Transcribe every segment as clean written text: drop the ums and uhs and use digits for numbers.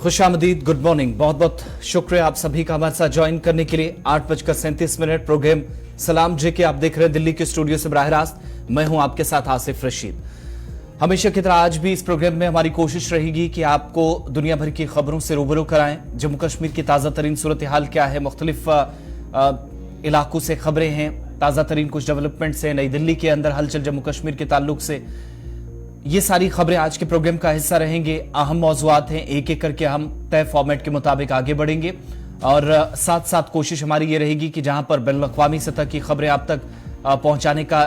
खुशामदीद, good morning. बहुत बहुत शुक्रिया आप सभी का हमारे साथ ज्वाइन करने के लिए। 8:37 प्रोग्राम सलाम जेके आप देख रहे हैं दिल्ली के स्टूडियो से बराह रास्त। मैं हूं आपके साथ आसिफ रशीद। हमेशा की तरह आज भी इस प्रोग्राम में हमारी कोशिश रहेगी कि आपको दुनिया भर की खबरों से रूबरू कराएं। जम्मू कश्मीर की ताज़ा तरीन सूरत हाल क्या है, मुख्तलिफ इलाकों से खबरें हैं, ताज़ा तरीन कुछ डेवलपमेंट्स हैं, नई दिल्ली के अंदर हलचल जम्मू कश्मीर के ताल्लुक से, ये सारी खबरें आज के प्रोग्राम का हिस्सा रहेंगे। अहम मौज़ूआत हैं, एक एक करके हम तय फॉर्मेट के मुताबिक आगे बढ़ेंगे और साथ साथ कोशिश हमारी ये रहेगी कि जहां पर बैनुल-अक़वामी सतह की खबरें आप तक पहुंचाने का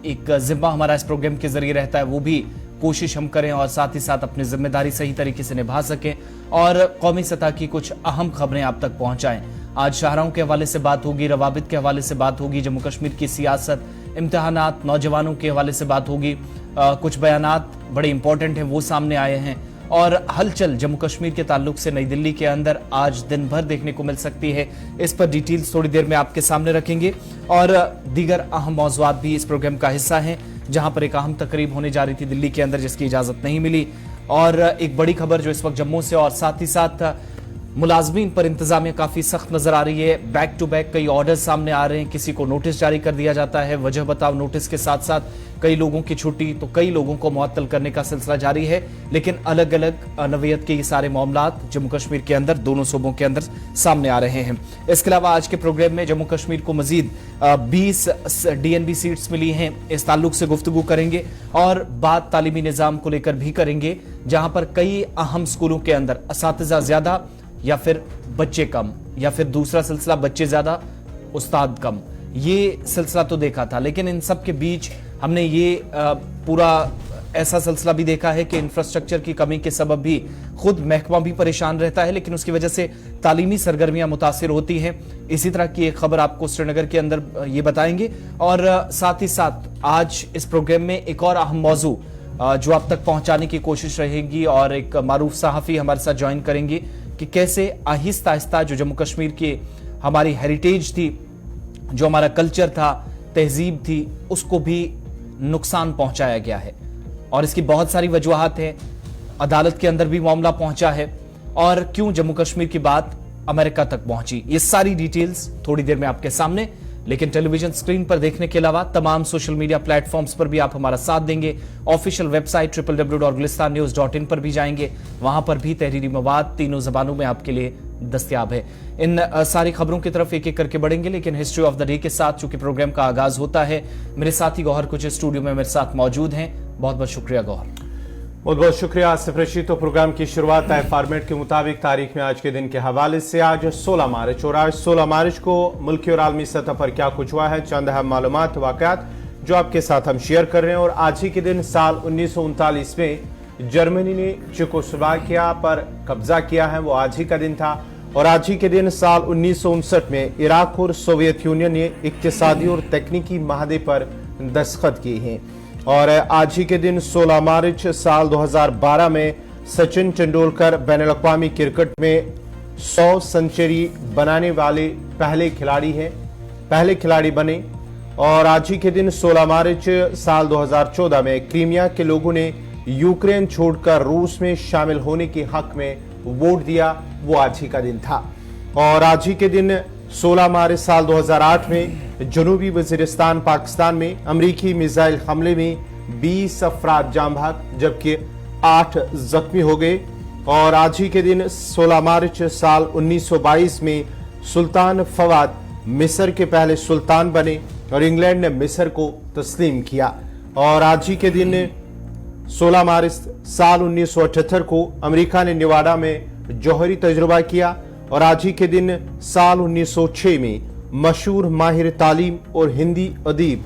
एक जिम्मा हमारा इस प्रोग्राम के जरिए रहता है, वो भी कोशिश हम करें और साथ ही साथ अपनी जिम्मेदारी सही तरीके से निभा सकें और कौमी सतह की कुछ अहम खबरें आप तक पहुंचाएं। आज शाहराहों के हवाले से बात होगी, रवाबित के हवाले से बात होगी, जम्मू कश्मीर की सियासत, इम्तिहानात, नौजवानों के हवाले से बात होगी। कुछ बयानात बड़े इंपॉर्टेंट हैं वो सामने आए हैं और हलचल जम्मू कश्मीर के ताल्लुक से नई दिल्ली के अंदर आज दिन भर देखने को मिल सकती है। इस पर डिटेल्स थोड़ी देर में आपके सामने रखेंगे और दीगर अहम मौज़ूआत भी इस प्रोग्राम का हिस्सा हैं। जहां पर एक अहम तकरीब होने जा रही थी दिल्ली के अंदर जिसकी इजाजत नहीं मिली और एक बड़ी खबर जो इस वक्त जम्मू से और साथ ही साथ मुलाजमीन पर इंतजामिया काफी सख्त नजर आ रही है। बैक टू बैक कई ऑर्डर्स सामने आ रहे हैं, किसी को नोटिस जारी कर दिया जाता है, वजह बताओ नोटिस के साथ साथ कई लोगों की छुट्टी, तो कई लोगों को मुअत्तल करने का सिलसिला जारी है। लेकिन अलग अलग नवीयत के ये सारे मामलात जम्मू कश्मीर के अंदर दोनों सूबों के अंदर सामने आ रहे हैं। इसके अलावा आज के प्रोग्राम में जम्मू कश्मीर को मजीद 20 DNB सीट्स मिली हैं, इस ताल्लुक से गुफ्तगू करेंगे और बात तालीमी निज़ाम को लेकर भी करेंगे, जहां पर कई अहम स्कूलों के अंदर असातिज़ा ज्यादा या फिर बच्चे कम, या फिर दूसरा सिलसिला बच्चे ज्यादा उस्ताद कम, ये सिलसिला तो देखा था। लेकिन इन सब के बीच हमने ये पूरा ऐसा सिलसिला भी देखा है कि इंफ्रास्ट्रक्चर की कमी के सबब भी खुद महकमा भी परेशान रहता है, लेकिन उसकी वजह से तालीमी सरगर्मियां मुतासिर होती हैं। इसी तरह की एक खबर आपको श्रीनगर के अंदर ये बताएंगे और साथ ही साथ आज इस प्रोग्राम में एक और अहम मौजू जो आप तक पहुंचाने की कोशिश रहेगी और एक मारूफ सहाफी हमारे साथ ज्वाइन करेंगे कि कैसे आहिस्ता आहिस्ता जो जम्मू कश्मीर की हमारी हेरिटेज थी, जो हमारा कल्चर था, तहजीब थी, उसको भी नुकसान पहुंचाया गया है और इसकी बहुत सारी वजूहात हैं। अदालत के अंदर भी मामला पहुंचा है और क्यों जम्मू कश्मीर की बात अमेरिका तक पहुंची, ये सारी डिटेल्स थोड़ी देर में आपके सामने। लेकिन टेलीविजन स्क्रीन पर देखने के अलावा तमाम सोशल मीडिया प्लेटफॉर्म्स पर भी आप हमारा साथ देंगे। ऑफिशियल वेबसाइट www.gulistannews.in पर भी जाएंगे, वहां पर भी तहरीरी मवाद तीनों जबानों में आपके लिए दस्तयाब है। इन सारी खबरों की तरफ एक एक करके बढ़ेंगे, लेकिन हिस्ट्री ऑफ द डे के साथ चूंकि प्रोग्राम का आगाज होता है, मेरे साथी गौहर कुछ स्टूडियो में मेरे साथ मौजूद हैं। बहुत बहुत शुक्रिया गौहर। बहुत बहुत शुक्रिया आसिफ रशीद। तो प्रोग्राम की शुरुआत तय फॉर्मेट के मुताबिक तारीख में आज के दिन के हवाले से आज 16 मार्च और आज 16 मार्च को मुल्की और आलमी सतह पर क्या कुछ हुआ है, चंद अहम मालूमात वाक़यात जो आपके साथ हम शेयर कर रहे हैं। और आज ही के दिन साल 1939 में जर्मनी ने चेकोस्लोवाकिया पर कब्जा किया है, वो आज ही का दिन था। और आज ही के दिन साल 1959 में इराक और सोवियत यूनियन ने इक्तिसादी और तकनीकी माहदे पर दस्तखत किए हैं। और आज ही के दिन 16 मार्च साल 2012 में सचिन तेंदुलकर बैनुल अक़वामी क्रिकेट में 100 सेंचुरी बनाने वाले पहले खिलाड़ी बने। और आज ही के दिन 16 मार्च साल 2014 में क्रीमिया के लोगों ने यूक्रेन छोड़कर रूस में शामिल होने के हक में वोट दिया, वो आज ही का दिन था। और आज ही के दिन 16 मार्च साल 2008 में जनूबी वजीरिस्तान पाकिस्तान में अमरीकी मिसाइल हमले में 20 अफराद जान भाग जबकि 8 जख्मी हो गए। और आज ही के दिन 16 मार्च साल 1922 में सुल्तान फवाद मिस्र के पहले सुल्तान बने और इंग्लैंड ने मिस्र को तस्लीम किया। और आज ही के दिन 16 मार्च साल 1978 को अमेरिका ने नेवाडा में जौहरी तजुर्बा किया। और आज ही के दिन साल 1906 में मशहूर माहिर तालीम और हिंदी अदीब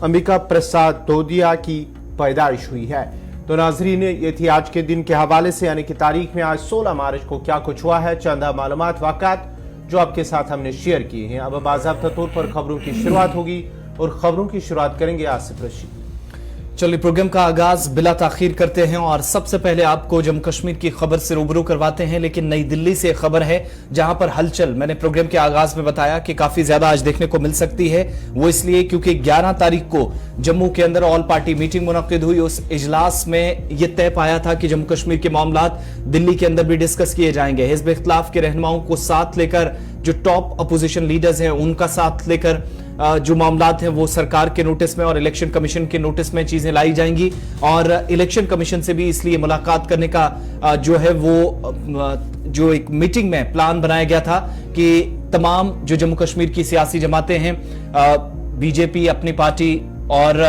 अंबिका प्रसाद तोदिया की पैदाइश हुई है। तो नाजरीन, ये थी आज के दिन के हवाले से यानी कि तारीख में आज 16 मार्च को क्या कुछ हुआ है, चंद मालूमात वाक़यात जो आपके साथ हमने शेयर किए हैं। अब बाज़ाब्ता तौर पर खबरों की शुरुआत होगी और खबरों की शुरुआत करेंगे आसिफ रशीद। चलिए प्रोग्राम का आगाज बिला ताखीर करते हैं और सबसे पहले आपको जम्मू कश्मीर की खबर से रूबरू करवाते हैं। लेकिन नई दिल्ली से खबर है जहां पर हलचल मैंने प्रोग्राम के आगाज में बताया कि काफी ज्यादा आज देखने को मिल सकती है। वो इसलिए क्योंकि 11 तारीख को जम्मू के अंदर ऑल पार्टी मीटिंग मुनक्किद हुई। उस इजलास में यह तय पाया था कि जम्मू कश्मीर के मामलात दिल्ली के अंदर भी डिस्कस किए जाएंगे। हिज़्ब इख्तिलाफ के रहनुमाओं को साथ लेकर, जो टॉप अपोजिशन लीडर्स हैं उनका साथ लेकर जो मामलात हैं वो सरकार के नोटिस में और इलेक्शन कमीशन के नोटिस में चीजें लाई जाएंगी। और इलेक्शन कमीशन से भी इसलिए मुलाकात करने का जो है वो जो एक मीटिंग में प्लान बनाया गया था कि तमाम जो जम्मू कश्मीर की सियासी जमातें हैं, बीजेपी अपनी पार्टी और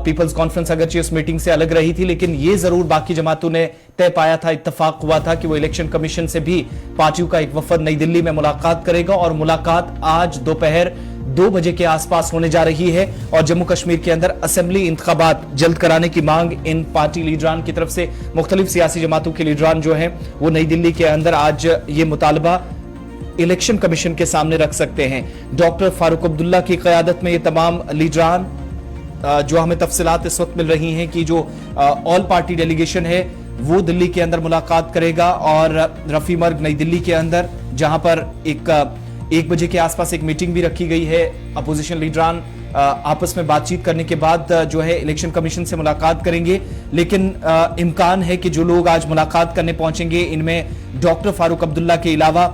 पीपल्स कॉन्फ्रेंस अगरचे उस मीटिंग से अलग रही थी, लेकिन ये जरूर बाकी जमातों ने तय पाया था, इत्तेफाक हुआ था कि वो इलेक्शन कमीशन से भी पार्टियों का एक वफद नई दिल्ली में मुलाकात करेगा। और मुलाकात आज दोपहर 2 बजे के आसपास होने जा रही है। और जम्मू कश्मीर के अंदर असेंबली इंतखाबात जल्द कराने की मांग इन पार्टी लीडरान की तरफ से, मुख्तलिफ सियासी जमातों के लीडरान जो हैं वो नई दिल्ली के अंदर आज ये मुतालबा इलेक्शन कमीशन के सामने रख सकते हैं। डॉक्टर फारूक अब्दुल्ला की क़यादत में ये तमाम लीडरान, जो हमें तफसीलात इस वक्त मिल रही हैं कि जो ऑल पार्टी डेलीगेशन है वो दिल्ली के अंदर मुलाकात करेगा। और रफी मर्ग नई दिल्ली के अंदर, जहां पर 1 बजे के आसपास एक मीटिंग भी रखी गई है। अपोजिशन लीडरान आपस में बातचीत करने के बाद जो है इलेक्शन कमीशन से मुलाकात करेंगे। लेकिन इम्कान है कि जो लोग आज मुलाकात करने पहुंचेंगे इनमें डॉक्टर फारूक अब्दुल्ला के अलावा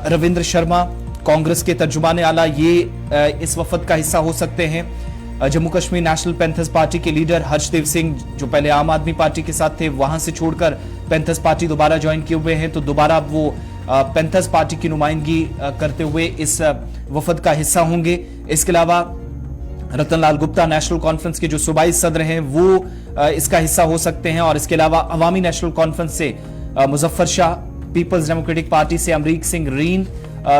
रविंद्र शर्मा, कांग्रेस के तर्जुमान आला, ये इस वफद का हिस्सा हो सकते हैं। Jammu Kashmir national panthers party के लीडर हर्षदेव सिंह, जो पहले आम आदमी पार्टी के साथ थे, वहां से छोड़कर पैंथर्स पार्टी दोबारा ज्वाइन किए हुए हैं, तो दोबारा वो पैंथर्स पार्टी की नुमाइंदगी करते हुए इस वफद का हिस्सा होंगे। इसके अलावा रतन लाल गुप्ता नेशनल कॉन्फ्रेंस के जो सूबाई सदर हैं वो इसका हिस्सा हो सकते हैं। और इसके अलावा अवामी नेशनल कॉन्फ्रेंस से Muzaffar Shah, people's democratic party से अमरीक सिंह रीन,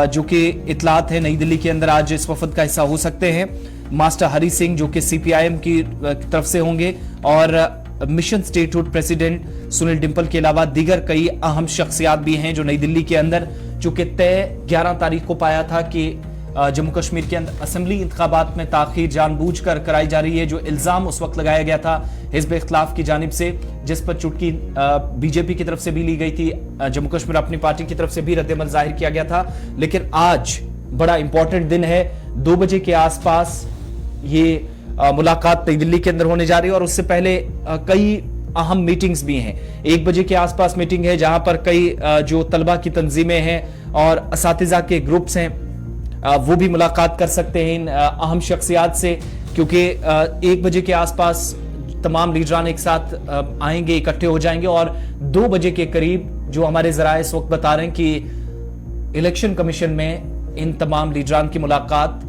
जो कि इतलात है नई दिल्ली के अंदर आज इस वफद का हिस्सा हो सकते हैं। मास्टर हरी सिंह जो कि CPIM की तरफ से होंगे, और mission statehood president Sunil Dimple के अलावा दीगर कई अहम शख्सियात भी हैं जो नई दिल्ली के अंदर, चूंकि तय 11 तारीख को पाया था कि जम्मू कश्मीर के अंदर असेंबली इंतखाबात में ताखीर जानबूझकर कराई जा रही है, जो इल्जाम उस वक्त लगाया गया था हिज़्ब इख्तिलाफ की जानिब से, जिस पर चुटकी बीजेपी की तरफ से भी ली गई थी, जम्मू कश्मीर अपनी पार्टी की तरफ से भी रद्दमल जाहिर किया गया था। लेकिन आज बड़ा इंपॉर्टेंट दिन है, 2 बजे के आसपास ये मुलाकात नई दिल्ली के अंदर होने जा रही है। और उससे पहले कई अहम मीटिंग्स भी हैं। 1 बजे के आसपास मीटिंग है जहां पर कई जो तलबा की तंजीमें हैं और असातिज़ा के ग्रुप्स हैं वो भी मुलाकात कर सकते हैं इन अहम शख्सियात से, क्योंकि 1 बजे के आसपास तमाम लीडरान एक साथ आएंगे, इकट्ठे हो जाएंगे। और 2 बजे के करीब जो हमारे जराए इस वक्त बता रहे हैं कि इलेक्शन कमीशन में इन तमाम लीडरान की मुलाकात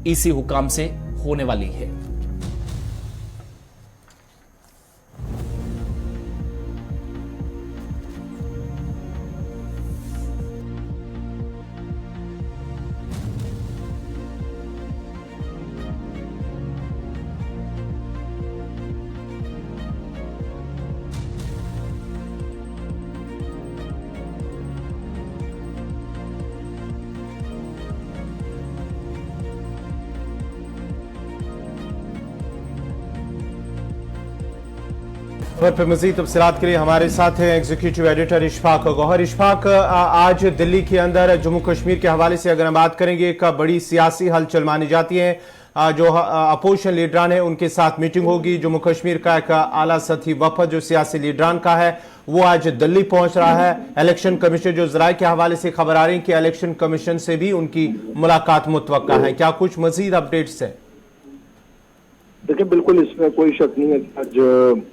EC हुकाम से होने वाली है। खबर पर मजीद तफसीलात के लिए हमारे साथ हैं एग्जीक्यूटिव एडिटर इशफाक गौहर। इशफाक, आज दिल्ली के अंदर जम्मू कश्मीर के हवाले से अगर हम बात करेंगे, एक बड़ी सियासी हलचल मानी जाती है। जो अपोजिशन लीडरान है उनके साथ मीटिंग होगी। जम्मू कश्मीर का एक आला सतही वफद जो सियासी लीडरान का है वो आज दिल्ली पहुंच रहा है। इलेक्शन कमीशन, जो जराये के हवाले से खबर आ रही है कि इलेक्शन कमीशन से भी उनकी मुलाकात मुतवक्का है, क्या कुछ मजीद अपडेट्स है? देखिए, बिल्कुल इसमें कोई शक नहीं है कि आज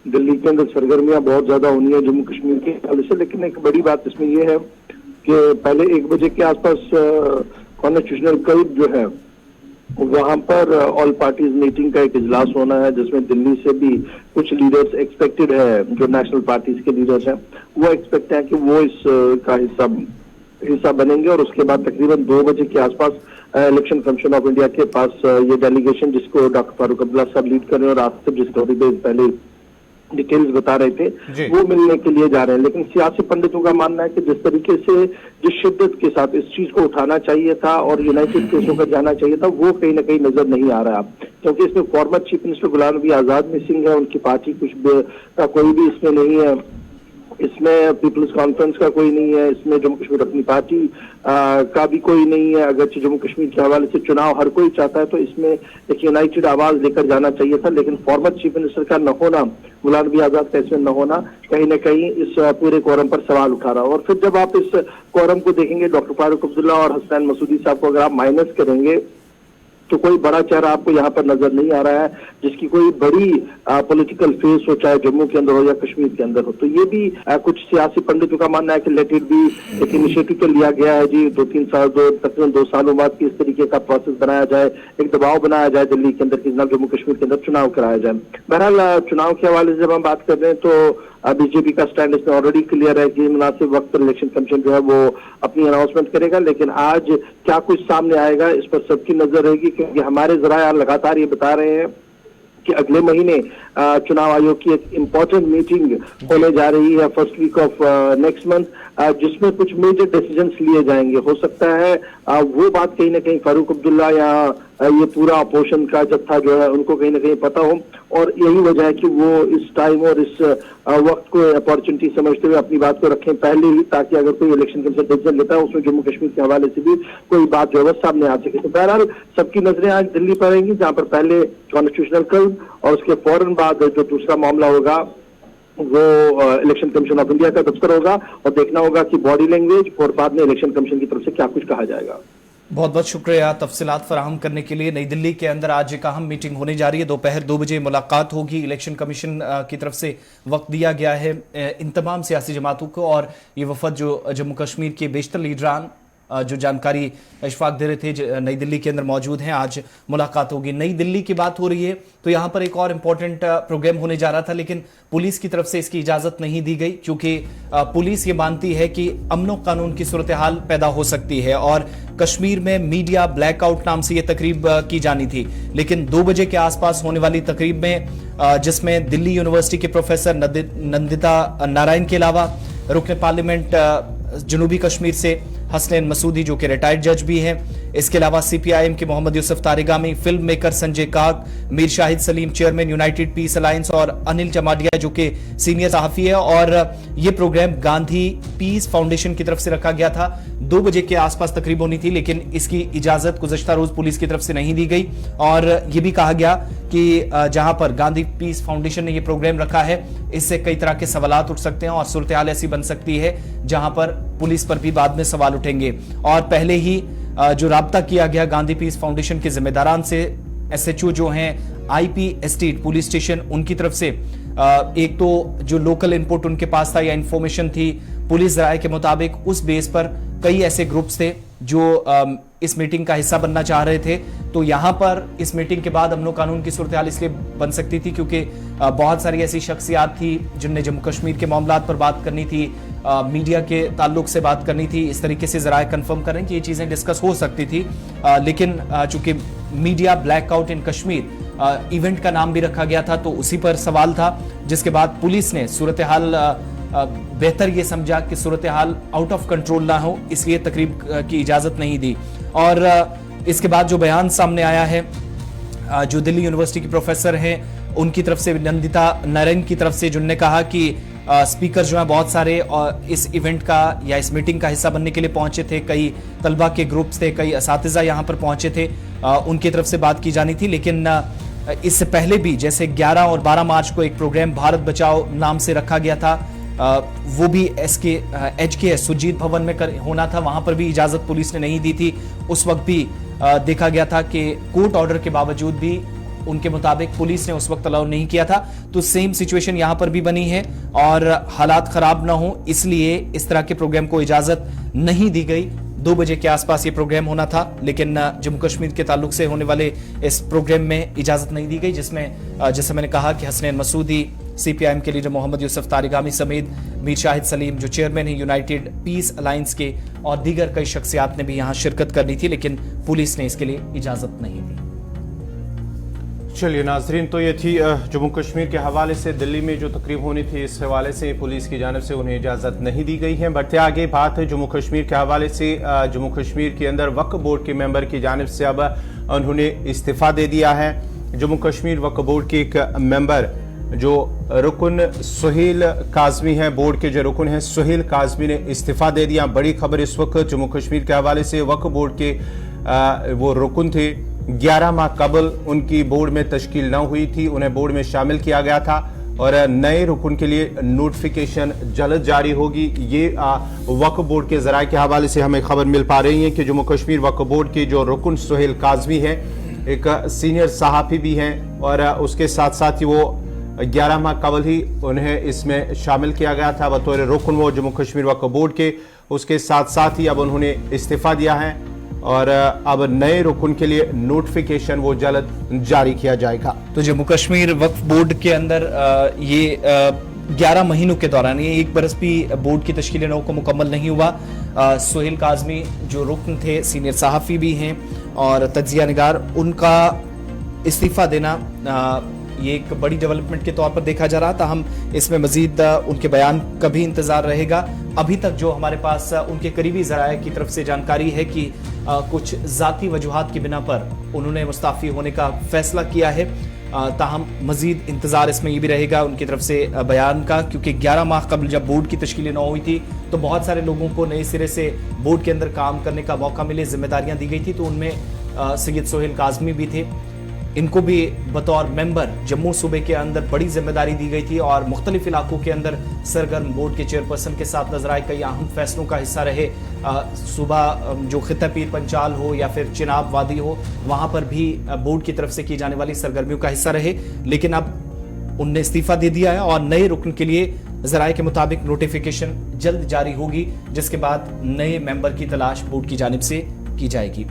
दिल्ली के अंदर सरगर्मियां बहुत ज्यादा होनी है जम्मू कश्मीर के हवाले से। लेकिन एक बड़ी बात इसमें यह है कि पहले 1 बजे के आसपास कॉन्स्टिट्यूशनल कोर्ट जो है वहां पर ऑल पार्टीज मीटिंग का एक इजलास होना है, जिसमें दिल्ली से भी कुछ लीडर्स एक्सपेक्टेड है, जो नेशनल पार्टीज के लीडर्स हैं वो एक्सपेक्ट है कि वो इसका हिस्सा बनेंगे। और उसके बाद तकरीबन 2 बजे के आसपास इलेक्शन कमीशन ऑफ इंडिया के पास ये डेलीगेशन, जिसको डॉक्टर फारूक अब्दुल्ला साहब लीड कर रहे हैं और आप सब जिस थोड़ी देर पहले डिटेल्स बता रहे थे, वो मिलने के लिए जा रहे हैं। लेकिन सियासी पंडितों का मानना है कि जिस तरीके से जिस शिद्दत के साथ इस चीज को उठाना चाहिए था और यूनाइटेड केसों का जाना चाहिए था, वो कहीं ना कहीं नजर नहीं आ रहा, क्योंकि इसमें former chief minister Ghulam Nabi Azad missing है, उनकी पार्टी का कोई भी इसमें नहीं है, इसमें पीपल्स कॉन्फ्रेंस का कोई नहीं है, इसमें जम्मू कश्मीर अपनी पार्टी का भी कोई नहीं है। अगरचे जम्मू कश्मीर के हवाले से चुनाव हर कोई चाहता है, तो इसमें एक यूनाइटेड आवाज लेकर जाना चाहिए था, लेकिन फॉर्मर चीफ मिनिस्टर का न होना, गुलाम नबी आजाद का इसमें न होना कहीं ना कहीं इस पूरे कोरम पर सवाल उठा रहा है। और फिर जब आप इस कोरम को देखेंगे, डॉक्टर फारूक अब्दुल्ला और हसनैन मसूदी साहब को अगर आप माइनस करेंगे तो कोई बड़ा चेहरा आपको यहाँ पर नजर नहीं आ रहा है जिसकी कोई बड़ी पॉलिटिकल फेस हो, चाहे जम्मू के अंदर हो या कश्मीर के अंदर हो। तो ये भी कुछ सियासी पंडितों का मानना है कि लेट इट बी, एक इनिशिएटिव तो लिया गया है जी, तकरीबन 2 सालों बाद की इस तरीके का प्रोसेस बनाया जाए, एक दबाव बनाया जाए दिल्ली के अंदर कि जनाब जम्मू कश्मीर के अंदर चुनाव कराया जाए। बहरहाल चुनाव के हवाले से जब हम बात कर रहे हैं तो बीजेपी का स्टैंड इसमें ऑलरेडी क्लियर है कि मुनासिब वक्त पर इलेक्शन कमीशन जो है वो अपनी अनाउंसमेंट करेगा, लेकिन आज क्या कुछ सामने आएगा इस पर सबकी नजर रहेगी, क्योंकि हमारे जराए लगातार ये बता रहे हैं कि अगले महीने चुनाव आयोग की एक इम्पोर्टेंट मीटिंग होने जा रही है first week of next month, जिसमें कुछ मेजर डिसीजंस लिए जाएंगे। हो सकता है वो बात कहीं ना कहीं फारूक अब्दुल्ला या ये पूरा अपोजिशन का जत्था जो है उनको कहीं ना कहीं पता हो, और यही वजह है कि वो इस टाइम और इस वक्त को अपॉर्चुनिटी समझते हुए अपनी बात को रखें पहले ही, ताकि अगर कोई इलेक्शन कमीशन डिसीजन लेता है उसमें जम्मू कश्मीर के हवाले से भी कोई बात जो है सामने आ सके। तो बहरहाल सबकी नजरें आज दिल्ली पर रहेंगी, जहां पर पहले कॉन्स्टिट्यूशनल कल और उसके फौरन बाद जो दूसरा मामला होगा वो इलेक्शन कमीशन ऑफ इंडिया का दफ्तर होगा, और देखना होगा कि बॉडी लैंग्वेज और बाद में इलेक्शन कमीशन की तरफ से क्या कुछ कहा जाएगा। बहुत बहुत शुक्रिया तफसीलात फराहम करने के लिए। नई दिल्ली के अंदर आज एक अहम मीटिंग होने जा रही है, दोपहर 2 बजे मुलाकात होगी। इलेक्शन कमीशन की तरफ से वक्त दिया गया है इन तमाम सियासी जमातों को, और ये वफद जो जम्मू कश्मीर के बेशतर लीडरान जो जानकारी इशफाक दे रहे थे नई दिल्ली के अंदर मौजूद हैं, आज मुलाकात होगी। नई दिल्ली की बात हो रही है तो यहाँ पर एक और इम्पोर्टेंट प्रोग्राम होने जा रहा था, लेकिन पुलिस की तरफ से इसकी इजाजत नहीं दी गई, क्योंकि पुलिस ये मानती है कि अमनो कानून की सूरत हाल पैदा हो सकती है, और कश्मीर में मीडिया ब्लैकआउट नाम से ये तकरीब की जानी थी, लेकिन 2 बजे के आसपास होने वाली तकरीब में जिसमें दिल्ली यूनिवर्सिटी के प्रोफेसर नंदिता नारायण के अलावा रुकन पार्लियामेंट जनूबी कश्मीर से हसनैन मसूदी जो कि रिटायर्ड जज भी हैं, इसके अलावा सीपीआईएम के Mohammad Yusuf Tarigami, film maker Sanjay Kak, Mir Shahid Salim chairman united peace alliance, और अनिल चमाडिया जो कि सीनियर सहाफी है। और ये प्रोग्राम गांधी पीस फाउंडेशन की तरफ से रखा गया था। 2 बजे के आसपास तकरीब होनी थी, लेकिन इसकी इजाजत गुज़श्ता रोज पुलिस की तरफ से नहीं दी गई, और ये भी कहा गया कि जहां पर गांधी पीस फाउंडेशन ने यह प्रोग्राम रखा है, इससे कई तरह के सवालात उठ सकते हैं और सूरत हाल ऐसी बन सकती है जहां पर पुलिस पर भी बाद में सवाल उठेंगे। और पहले ही जो राब्ता किया गया गांधी पीस फाउंडेशन के जिम्मेदारान से, एसएचओ जो हैं आईपी एस्टेट पुलिस स्टेशन, उनकी तरफ से एक तो जो लोकल इनपुट उनके पास था या इंफॉर्मेशन थी, पुलिस राय के मुताबिक उस बेस पर कई ऐसे ग्रुप्स थे जो इस मीटिंग का हिस्सा बनना चाह रहे थे। तो यहां पर इस मीटिंग के बाद अमनो कानून की सूरत हाल इसलिए बन सकती थी क्योंकि बहुत सारी ऐसी शख्सियात थी जिनने जम्मू कश्मीर के मामलात पर बात करनी थी, मीडिया के ताल्लुक से बात करनी थी। इस तरीके से जराए कंफर्म करें कि ये चीजें डिस्कस हो सकती थी, लेकिन चूंकि मीडिया ब्लैकआउट इन कश्मीर इवेंट का नाम भी रखा गया था, तो उसी पर सवाल था, जिसके बाद पुलिस ने सूरत हाल बेहतर ये समझा कि सूरत हाल आउट ऑफ कंट्रोल ना हो, इसलिए तकरीब की इजाजत नहीं दी। और इसके बाद जो बयान सामने आया है, जो दिल्ली यूनिवर्सिटी के प्रोफेसर हैं उनकी तरफ से, नंदिता नारायण की तरफ से, जिन्होंने कहा कि स्पीकर जो है बहुत सारे इस इवेंट का या इस मीटिंग का हिस्सा बनने के लिए पहुंचे थे, कई तलबा के ग्रुप्स थे, कई असातिज़ा यहाँ पर पहुंचे थे, उनकी तरफ से बात की जानी थी। लेकिन इससे पहले भी जैसे 11 और 12 मार्च को एक प्रोग्राम भारत बचाओ नाम से रखा गया था, वो भी HKS सुरजीत भवन में होना था, वहां पर भी इजाजत पुलिस ने नहीं दी थी। उस वक्त भी देखा गया था कि कोर्ट ऑर्डर के बावजूद भी उनके मुताबिक पुलिस ने उस वक्त अलाउ नहीं किया था। तो सेम सिचुएशन यहां पर भी बनी है, और हालात खराब ना हो इसलिए इस तरह के प्रोग्राम को इजाजत नहीं दी गई। 2 बजे के आसपास ये प्रोग्राम होना था, लेकिन जम्मू कश्मीर के ताल्लुक से होने वाले इस प्रोग्राम में इजाजत नहीं दी गई, जिसमें जैसे मैंने कहा कि हसनैन मसूदी, सीपीआईएम के लीडर मोहम्मद यूसुफ तारिगामी समेत मीर शाहिद सलीम जो चेयरमैन है यूनाइटेड पीस अलायंस के, और दीगर कई शख्सियात ने भी यहां शिरकत करनी थी, लेकिन पुलिस ने इसके लिए इजाजत नहीं दी। चलिए नाजरीन, तो ये थी जम्मू कश्मीर के हवाले से दिल्ली में जो तकरीब होनी थी, इस हवाले से पुलिस की जानिब से उन्हें इजाज़त नहीं दी गई है। बढ़ते आगे बात है जम्मू कश्मीर के हवाले से। जम्मू कश्मीर के अंदर वक्फ बोर्ड के मेंबर की जानिब से अब उन्होंने इस्तीफ़ा दे दिया है। जम्मू कश्मीर वक्फ बोर्ड के एक मेंबर जो रुकन सुहेल काजमी है, बोर्ड के जो रुकन हैं सुहेल काजमी ने इस्तीफ़ा दे दिया। बड़ी खबर इस वक्त जम्मू कश्मीर के हवाले से, वक्फ बोर्ड के वो रुकन थे, 11 माह कबल उनकी बोर्ड में तश्कील न हुई थी, उन्हें बोर्ड में शामिल किया गया था और नए रुकन के लिए नोटिफिकेशन जल्द जारी होगी। ये वक्फ बोर्ड के ज़राए के हवाले से हमें खबर मिल पा रही है कि जम्मू कश्मीर वक्फ बोर्ड के जो रुकन सुहेल काजमी हैं, एक सीनियर सहाफ़ी भी हैं और उसके साथ साथ ही वो 11 माह कबल ही उन्हें इसमें शामिल किया गया था बतौर रुकन वो जम्मू कश्मीर वक्फ बोर्ड के। उसके साथ साथ ही अब उन्होंने इस्तीफ़ा दिया है और अब नए रुकन के लिए नोटिफिकेशन वो जल्द जारी किया जाएगा। तो जम्मू कश्मीर वक्फ बोर्ड के अंदर ये 11 महीनों के दौरान ये 1 बरस भी बोर्ड की तश्कील नौ को मुकम्मल नहीं हुआ। सुहेल काजमी जो रुकन थे, सीनियर सहाफ़ी भी हैं और तज्जिया निगार, उनका इस्तीफ़ा देना ये एक बड़ी डेवलपमेंट के तौर पर देखा जा रहा था। हम इसमें मजीद उनके बयान का भी इंतजार रहेगा। अभी तक जो हमारे पास उनके करीबी ज़राए की तरफ से जानकारी है कि कुछ ज़ाती वजूहात की बिना पर उन्होंने मुस्ताफ़ी होने का फैसला किया है। ताहम मजीद इंतज़ार इसमें ये भी रहेगा उनकी तरफ से बयान का, क्योंकि 11 माह कबल जब बोर्ड की तश्कील न हुई थी तो बहुत सारे लोगों को नए सिरे से बोर्ड के अंदर काम करने का मौका मिले, जिम्मेदारियाँ दी गई थी। तो उनमें सैयद सुहेल काजमी भी थे। इनको भी बतौर मेंबर जम्मू सूबे के अंदर बड़ी जिम्मेदारी दी गई थी और मुख्तलिफ इलाकों के अंदर सरगर्म बोर्ड के चेयरपर्सन के साथ नजर आए, कई अहम फैसलों का हिस्सा रहे। सुबह जो खिता पीर पंचाल हो या फिर चिनाब वादी हो, वहाँ पर भी बोर्ड की तरफ से की जाने वाली सरगर्मियों का हिस्सा रहे। लेकिन अब उनने इस्तीफा दे दिया है और नए रुकन के लिए ज़राए के मुताबिक नोटिफिकेशन जल्द जारी होगी, जिसके बाद नए मेंबर की तलाश बोर्ड की जानिब से की जाएगी।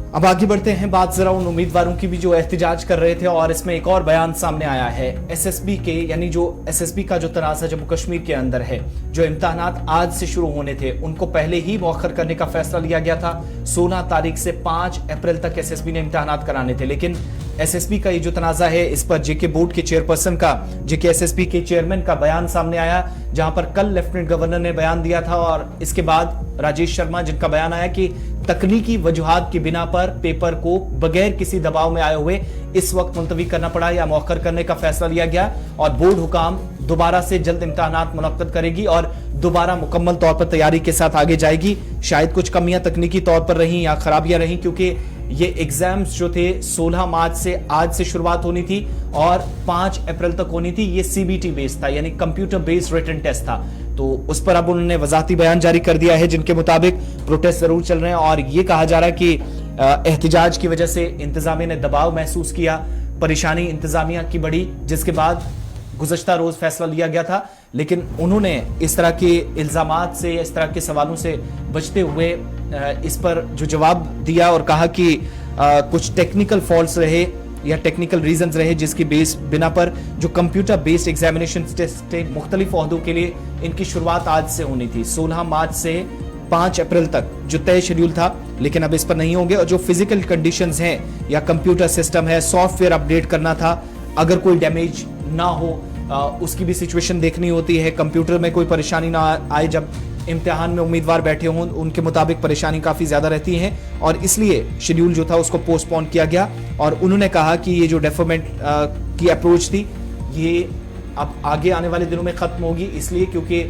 अब आगे बढ़ते हैं, बात जरा उन उम्मीदवारों की भी जो एहतिजाज कर रहे थे और इसमें एक और बयान सामने आया है। एसएसबी के यानी जो एसएसबी का जो तनाज़ा जम्मू कश्मीर के अंदर है, जो इम्तिहानात आज से शुरू होने थे उनको पहले ही मौखर करने का फैसला लिया गया था। 16 तारीख से 5 अप्रैल तक एसएसबी ने इम्तिहानात कराने थे, लेकिन एसएसबी का ये जो तनाज़ा है इस पर जेके बोर्ड के चेयरपर्सन का, जेके एसएसबी के चेयरमैन का बयान सामने आया, जहां पर कल लेफ्टिनेंट गवर्नर ने बयान दिया था और इसके बाद राजेश शर्मा जिनका बयान आया कि तकनीकी वजूहात की बिना पर पेपर को बगैर किसी दबाव में आए हुए इस वक्त मुलतवी करना पड़ा या मौखर करने का फैसला लिया गया और बोर्ड हुकाम दोबारा से जल्द इम्तिहानात मुनक्कद करेगी और दोबारा मुकम्मल तौर पर तैयारी के साथ आगे जाएगी। शायद कुछ कमियां तकनीकी तौर पर रही या खराबियां रही, क्योंकि ये एग्जाम्स जो थे 16 मार्च से आज से शुरुआत होनी थी और 5 अप्रैल तक होनी थी। ये सीबीटी बेस्ड था, यानी कंप्यूटर बेस्ड रिटन टेस्ट था। तो उस पर अब उन्होंने वजाहती बयान जारी कर दिया है, जिनके मुताबिक प्रोटेस्ट जरूर चल रहे हैं और ये कहा जा रहा है कि एहतिजाज की वजह से इंतजामिया ने दबाव महसूस किया, परेशानी इंतजामिया की बढ़ी, जिसके बाद गुज़श्ता रोज फैसला लिया गया था। लेकिन उन्होंने इस तरह के इल्जामात से, इस तरह के सवालों से बचते हुए इस पर जो जवाब दिया और कहा कि कुछ टेक्निकल फॉल्ट्स रहे या टेक्निकल रीजंस रहे, जिसकी बिना पर जो कंप्यूटर बेस्ड एग्जामिनेशन टेस्ट थे मुख्तलिफ ओहदों के लिए, इनकी शुरुआत आज से होनी थी 16 मार्च से 5 अप्रैल तक जो तय शेड्यूल था, लेकिन अब इस पर नहीं होंगे। और जो फिजिकल कंडीशंस हैं या कंप्यूटर सिस्टम है, सॉफ्टवेयर अपडेट करना था, अगर कोई डैमेज ना हो उसकी भी सिचुएशन देखनी होती है, कंप्यूटर में कोई परेशानी ना आए जब इम्तिहान में उम्मीदवार बैठे हों, उनके मुताबिक परेशानी काफ़ी ज़्यादा रहती है और इसलिए शेड्यूल जो था उसको पोस्टपोन किया गया। और उन्होंने कहा कि ये जो डेफरमेंट की अप्रोच थी ये अब आगे आने वाले दिनों में ख़त्म होगी, इसलिए क्योंकि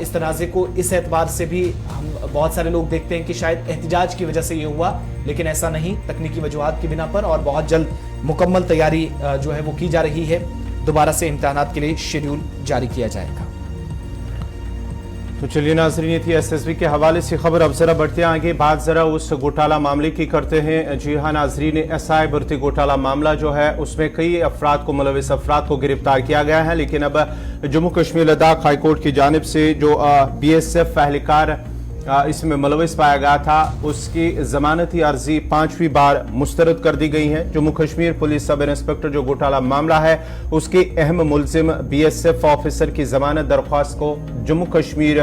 इस तनाज़े को इस एतबार से भी हम बहुत सारे लोग देखते हैं कि शायद एहतिजाज की वजह से ये हुआ, लेकिन ऐसा नहीं, तकनीकी वजूहात की बिना पर और बहुत जल्द मुकम्मल तैयारी जो है वो की जा रही है। दोबारा से इम्तिहानात के लिए शेड्यूल जारी किया जाएगा। तो चलिए नाज़रीन, ये थी एसएसबी के हवाले से खबर। अब जरा बढ़ते हैं आगे, बात जरा उस घोटाला मामले की करते हैं। जी हाँ नाज़रीन, एसआई भर्ती घोटाला मामला जो है उसमें कई अफराद को, मुलविस अफराद को गिरफ्तार किया गया है, लेकिन अब जम्मू कश्मीर लद्दाख हाई कोर्ट की जानिब से जो BSF एहलकार इसमें मुलविस पाया गया था उसकी जमानती अर्जी 5वीं बार मुस्तरद कर दी गई है। Jammu Kashmir police sub inspector जो घोटाला मामला है उसके अहम मुलजिम BSF ऑफिसर की जमानत दरख्वास्त को जम्मू कश्मीर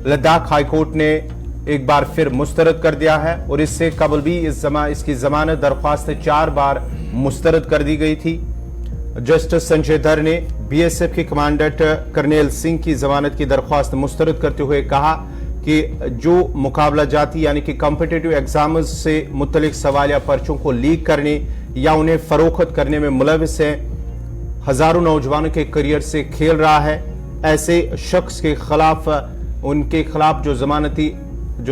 लद्दाख हाई कोर्ट ने एक बार फिर मुस्तरद कर दिया है और इससे कबल भी इसकी जमानत दरख्वास्त 4 बार मुस्तरद कर दी गई थी। जस्टिस संजय धर ने बीएसएफ के कमांडेंट कर्नल सिंह की जमानत की दरख्वास्त मुस्तरद करते हुए कहा कि जो मुकाबला जाती यानी कि कॉम्पिटिटिव एग्जाम से मुतलिक सवालिया पर्चों को लीक करने या उन्हें फरोख्त करने में मुलविस है, हजारों नौजवानों के करियर से खेल रहा है, ऐसे शख्स के खिलाफ उनके खिलाफ जो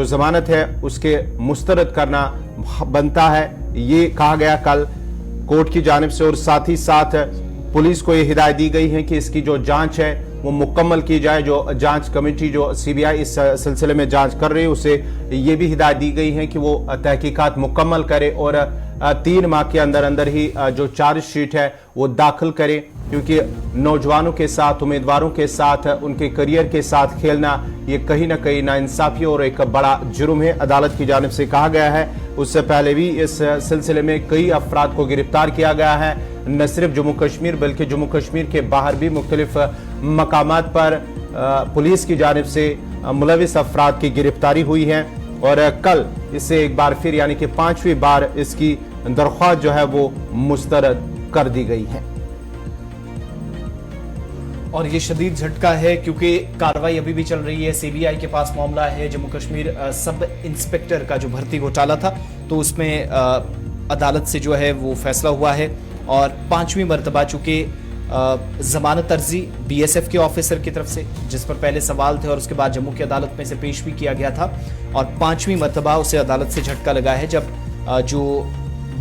जमानत है उसके मुस्तरद करना बनता है। ये कहा गया कल कोर्ट की जानिब से, और साथ ही साथ पुलिस को यह हिदायत दी गई है कि इसकी जो जांच है वो मुकम्मल की जाए। जो जांच कमेटी जो सीबीआई इस सिलसिले में जांच कर रही है उसे ये भी हिदायत दी गई है कि वो तहकीकात मुकम्मल करे और 3 माह के अंदर अंदर ही जो चार्जशीट है वो दाखिल करे, क्योंकि नौजवानों के साथ, उम्मीदवारों के साथ, उनके करियर के साथ खेलना ये कहीं ना कहीं नाइंसाफी और एक बड़ा जुर्म है, अदालत की जानिब से कहा गया है। उससे पहले भी इस सिलसिले में कई अफराद को गिरफ्तार किया गया है, न सिर्फ जम्मू कश्मीर बल्कि जम्मू कश्मीर के बाहर भी मुख्तलिफ मकामात पर पुलिस की जानिब से मुलविस अफराद की गिरफ्तारी हुई है। और कल इससे एक बार फिर यानी कि 5वीं बार इसकी दरख्वास्त जो है वो मुस्तरद कर दी गई है। और ये शदीद झटका है क्योंकि कार्रवाई अभी भी चल रही है। सीबीआई के पास मामला है जम्मू कश्मीर सब इंस्पेक्टर का जो भर्ती घोटाला था, तो उसमें अदालत से जो है वो फैसला हुआ है और 5वीं मरतबा चूंकि जमानत अर्जी बीएसएफ के ऑफिसर की तरफ से, जिस पर पहले सवाल थे और उसके बाद जम्मू की अदालत में से पेश भी किया गया था, और 5वीं मरतबा उसे अदालत से झटका लगा है जब जो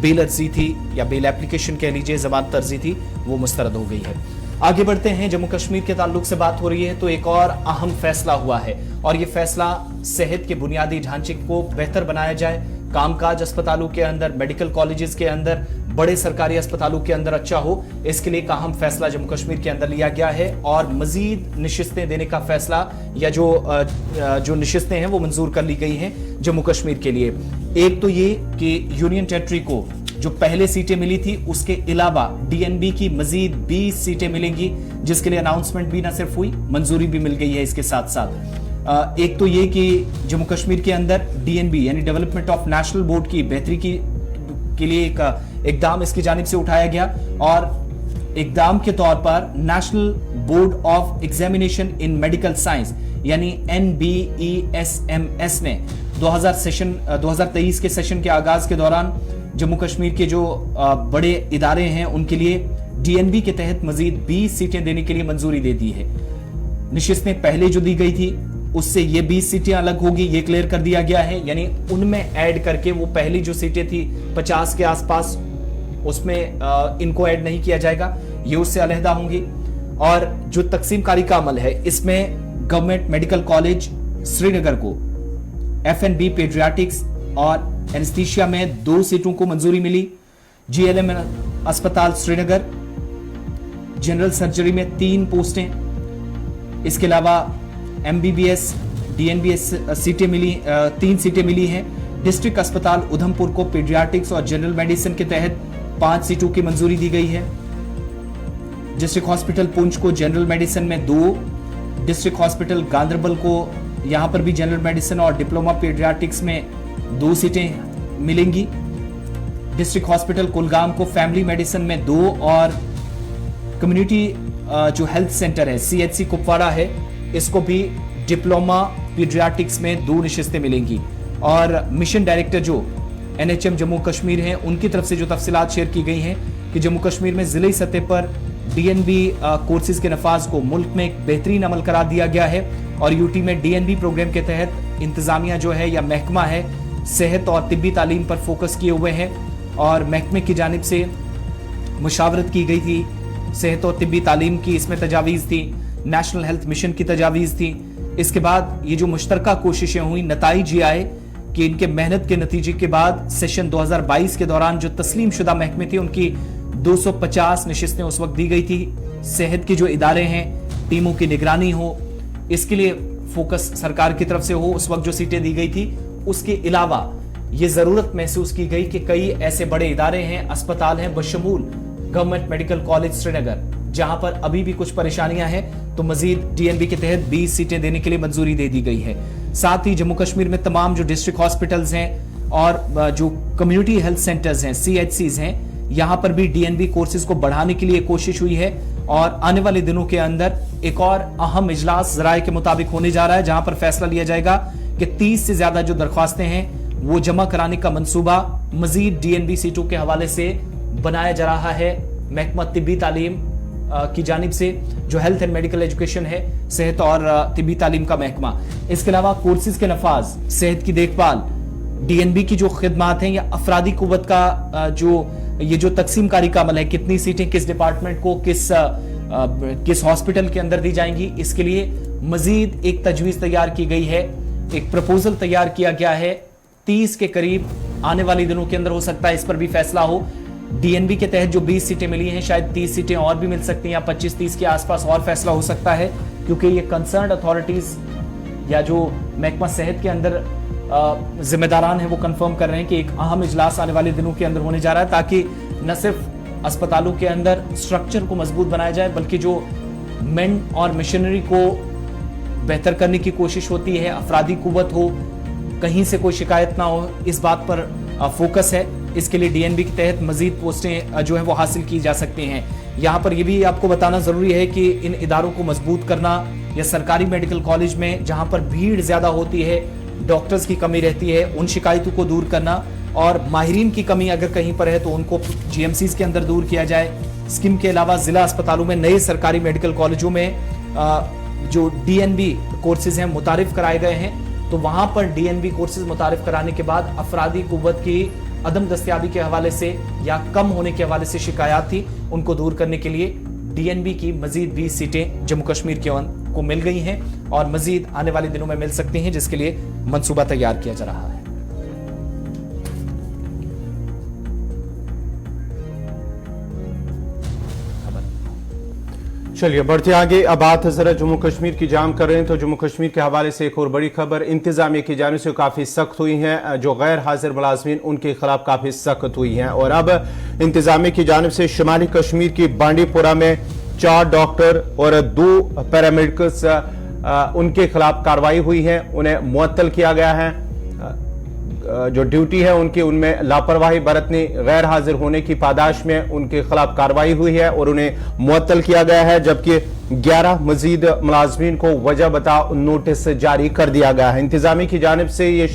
बेल अर्जी थी या बेल एप्लीकेशन कह लीजिए, जमानत अर्जी थी, वो मुस्तरद हो गई है। आगे बढ़ते हैं, जम्मू कश्मीर के ताल्लुक से बात हो रही है तो एक और अहम फैसला हुआ है और ये फैसला सेहत के बुनियादी ढांचे को बेहतर बनाया जाए, कामकाज अस्पतालों के अंदर, मेडिकल कॉलेजेस के अंदर, बड़े सरकारी अस्पतालों के अंदर अच्छा हो, इसके लिए एक अहम फैसला जम्मू कश्मीर के अंदर लिया गया है और मजीद निशिस्तें देने का फैसला या जो निशिस्तें हैं वो मंजूर कर ली गई हैं जम्मू कश्मीर के लिए। एक तो ये कि यूनियन टेरिटरी को जो पहले सीटें मिली थी उसके अलावा डीएनबी की मजीद 20 सीटें मिलेंगी, जिसके लिए अनाउंसमेंट भी ना सिर्फ हुई, मंजूरी भी मिल गई है इसके साथ साथ। एक तो ये कि जम्मू कश्मीर के अंदर डीएनबी यानी डेवलपमेंट ऑफ नेशनल बोर्ड की बेहतरी के लिए एक इकदाम इसकी जानिब से उठाया गया और इकदाम के तौर पर national board of examination in medical science यानी NBESMS ने 2023 के सेशन के आगाज के दौरान जम्मू कश्मीर के जो बड़े इदारे हैं उनके लिए डीएनबी के तहत मजीद 20 सीटें देने के लिए मंजूरी दे दी है। निशिस्तें पहले जो दी गई थी उससे ये 20 सीटें अलग होगी, ये क्लियर कर दिया गया है, यानी उनमें ऐड करके वो पहली जो सीटें थी 50 के आसपास उसमें इनको ऐड नहीं किया जाएगा, ये उससे अलहदा होंगी। और जो तकसीम कारी का अमल है इसमें गवर्नमेंट मेडिकल कॉलेज श्रीनगर को FNB पेडियाट्रिक्स और एनेस्थीसिया में 2 सीटों को मंजूरी मिली। GLM अस्पताल श्रीनगर जनरल सर्जरी में 3 पोस्टें, इसके अलावा MBBS DNBS सीटें मिली, 3 सीटें मिली हैं। डिस्ट्रिक्ट अस्पताल उधमपुर को पीडियाट्रिक्स और जनरल मेडिसिन के तहत 5 सीटों की मंजूरी दी गई है। डिस्ट्रिक्ट हॉस्पिटल पुंछ को जनरल मेडिसिन में 2, डिस्ट्रिक्ट हॉस्पिटल गांधरबल को यहां पर भी जनरल मेडिसिन और डिप्लोमा पीडियाट्रिक्स में 2 सीटें मिलेंगी। डिस्ट्रिक्ट हॉस्पिटल कुलगाम को फैमिली मेडिसिन में 2 और कम्युनिटी जो हेल्थ सेंटर है CHC कुपवाड़ा है इसको भी डिप्लोमा पीडियाट्रिक्स में 2 निशिस्तें मिलेंगी। और मिशन डायरेक्टर जो NHM जम्मू कश्मीर हैं उनकी तरफ से जो तफसीलात शेयर की गई हैं कि जम्मू कश्मीर में जिले सतह पर DNB कोर्सेज के नफाज को मुल्क में एक बेहतरीन अमल करार दिया गया है और यूटी में DNB प्रोग्राम के तहत इंतजामिया जो है या महकमा है सेहत और तिब्बी तालीम पर फोकस किए हुए हैं और महकमे की जानिब से मुशावरत की गई थी, सेहत और तिब्बी तालीम की इसमें तजावीज़ थी, नेशनल हेल्थ मिशन की तजावीज़ थी। इसके बाद ये जो मुश्तरका कोशिशें हुई, नताइज ये आए कि इनके मेहनत के नतीजे के बाद सेशन 2022 के दौरान जो तस्लीम शुदा महकमे थे उनकी 250 नशिस्तें उस वक्त दी गई थी। सेहत के जो इदारे हैं टीमों की निगरानी हो, इसके लिए फोकस सरकार की तरफ से हो, उस वक्त जो सीटें दी गई थी। उसके अलावा ये जरूरत महसूस की गई कि कई ऐसे बड़े इदारे हैं, अस्पताल हैं बशमूल गवर्नमेंट मेडिकल कॉलेज श्रीनगर जहां पर अभी भी कुछ परेशानियां हैं, तो मजीद DNB के तहत 20 सीटें देने के लिए मंजूरी दे दी गई है। साथ ही जम्मू कश्मीर में तमाम जो डिस्ट्रिक्ट हॉस्पिटल्स हैं और जो कम्युनिटी हेल्थ सेंटर्स हैं, CHCs हैं, यहां पर भी DNB कोर्सेज को बढ़ाने के लिए कोशिश हुई है और आने वाले दिनों के अंदर एक और अहम इजलास ज़राए के मुताबिक होने जा रहा है, जहां पर फैसला लिया जाएगा कि 30 से ज्यादा जो दरख्वास्तें हैं वो जमा कराने का मंसूबा मजीद DNB सीटों के हवाले से बनाया जा रहा है महकमा तिब्बी तालीम की जानिब से, जो हेल्थ एंड मेडिकल एजुकेशन है, सेहत और तिब्बी तालीम का महकमा। इसके अलावा कोर्सेज के नफाज, सेहत की देखभाल, DNB की जो खिदमात हैं या अफरादी कुव्वत का जो तकसीमकारी का अमल है, कितनी सीटें किस डिपार्टमेंट को किस हॉस्पिटल के अंदर दी जाएंगी, इसके लिए मजीद एक तजवीज तैयार की गई है, एक प्रपोजल तैयार किया गया है। 30 के करीब आने वाले दिनों के अंदर हो सकता है इस पर भी फैसला हो। DNB के तहत जो 20 सीटें मिली हैं, शायद 30 सीटें और भी मिल सकती हैं या 25-30 के आसपास और फैसला हो सकता है, क्योंकि ये कंसर्न अथॉरिटीज या जो महकमा सेहत के अंदर जिम्मेदारान हैं वो कंफर्म कर रहे हैं कि एक अहम इजलास आने वाले दिनों के अंदर होने जा रहा है, ताकि न सिर्फ अस्पतालों के अंदर स्ट्रक्चर को मजबूत बनाया जाए, बल्कि जो मेन और मशीनरी को बेहतर करने की कोशिश होती है, अफरादी कुव्वत हो, कहीं से कोई शिकायत ना हो, इस बात पर फोकस है। इसके लिए DNB के तहत मजीद पोस्टें जो है वो हासिल की जा सकती हैं। यहाँ पर यह भी आपको बताना जरूरी है कि इन इदारों को मजबूत करना या सरकारी मेडिकल कॉलेज में जहां पर भीड़ ज्यादा होती है, डॉक्टर्स की कमी रहती है, उन शिकायतों को दूर करना और माहिरीन की कमी अगर कहीं पर है तो उनको GMCs के अंदर दूर किया जाए। स्कीम के अलावा जिला अस्पतालों में नए सरकारी मेडिकल कॉलेजों में जो DNB कोर्सेज हैं मुतारिफ कराए गए हैं, तो वहां पर DNB कोर्सेज मुतारिफ कराने के बाद अफरादी कुव्वत की अदम दस्तयाबी के हवाले से या कम होने के हवाले से शिकायत थी, उनको दूर करने के लिए DNB की मजीद 20 सीटें जम्मू कश्मीर को मिल गई हैं और मजीद आने वाले दिनों में मिल सकती हैं, जिसके लिए मंसूबा तैयार किया जा रहा है। चलिए बढ़ते आगे। अब बात जरा जम्मू कश्मीर की जाम कर रहे हैं, तो जम्मू कश्मीर के हवाले से एक और बड़ी खबर इंतजामिया की जानिब से काफ़ी सख्त हुई है। जो गैर हाजिर मुलाजमीन उनके खिलाफ काफ़ी सख्त हुई हैं और अब इंतजामिया की जानिब से शुमाली कश्मीर की बांडीपुरा में 4 डॉक्टर और 2 पैरामेडिकल्स उनके खिलाफ कार्रवाई हुई है, उन्हें मुअत्तल किया गया है। जो ड्यूटी है उनकी, उनमें लापरवाही बरतने, गैर हाजिर होने की पादाश में उनके खिलाफ कार्रवाई हुई है और उन्हें मुअत्तल किया गया है, जबकि 11 मजीद मुलाजमीन को वजह बताओ नोटिस जारी कर दिया गया है। इंतजामी की जानिब से ये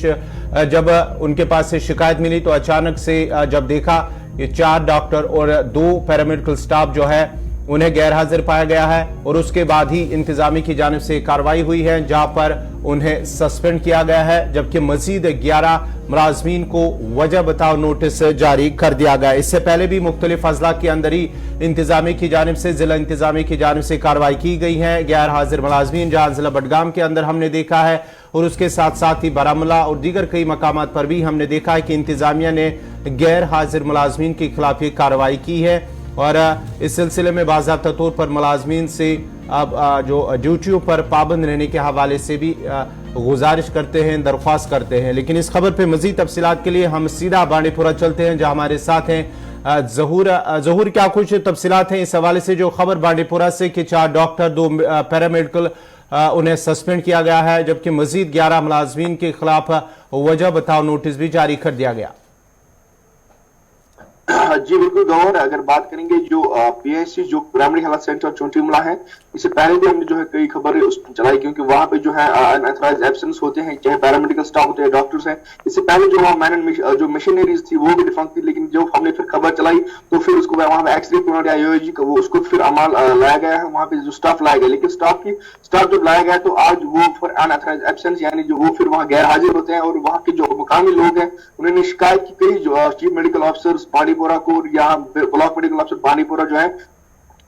जब उनके पास से शिकायत मिली तो अचानक से जब देखा ये 4 डॉक्टर और 2 पैरामेडिकल स्टाफ जो है उन्हें गैर हाजिर पाया गया है और उसके बाद ही इंतजामी की जानिब से कार्रवाई हुई है, जहां पर उन्हें सस्पेंड किया गया है, जबकि मजीद 11 मुलाजमीन को वजह बताओ नोटिस जारी कर दिया गया। इससे पहले भी मुख्तलिफ अजला के अंदर ही इंतजामी की जानिब से, जिला इंतजामी की जानिब से कार्रवाई की गई है। गैर हाजिर मुलाजमीन जहां जिला बडगाम के अंदर हमने देखा है और उसके साथ साथ ही बारामुल्ला और दीगर कई मकामात पर भी हमने देखा है कि इंतजामिया ने गैर हाजिर मुलाजमीन के खिलाफ ये कार्रवाई की है और इस सिलसिले में बाज़ाब्ता तौर पर मुलाजमीन से अब जो ड्यूटियों पर पाबंद रहने के हवाले से भी गुजारिश करते हैं, दरख्वास्त करते हैं। लेकिन इस खबर पर मजीद तफसीलात के लिए हम सीधा बांडीपुरा चलते हैं, जहां हमारे साथ हैं जहूर। क्या कुछ तफसीलात हैं इस हवाले से जो खबर बांडीपुरा से कि 4 डॉक्टर 2 पैरामेडिकल उन्हें सस्पेंड किया गया है, जबकि मजीद 11 मुलाजमीन के खिलाफ वजह बताओ नोटिस भी जारी कर दिया गया। जी बिल्कुल गौर, अगर बात करेंगे जो PIC जो प्राइमरी हेल्थ सेंटर चोंटीमुला है, इससे पहले भी हमने जो है कई खबरें उसमें चलाई, क्योंकि वहां पे जो है अनऑथराइज्ड एब्सेंस होते हैं, चाहे पैरामेडिकल स्टाफ होते हैं, डॉक्टर्स हैं। इससे पहले जो वहाँ मैन जो मशीनरीज थी वो भी डिफंक्ट थी, लेकिन जो हमने फिर खबर चलाई तो फिर उसको वहां पे एक्सरे प्रोनाट IOG का वो उसको फिर अमाल लाया गया है, वहां पे जो स्टाफ लाया गया। लेकिन स्टाफ जब लाया गया तो आज वो फिर अनऑथराइज्ड एब्सेंस यानी जो वो फिर वहाँ गैर हाजिर होते हैं और वहाँ के जो मुकामी लोग हैं उन्होंने शिकायत की कई जो चीफ मेडिकल ऑफिसर्स बांडीपुरा को या ब्लॉक मेडिकल ऑफिसर बांडीपुरा जो है।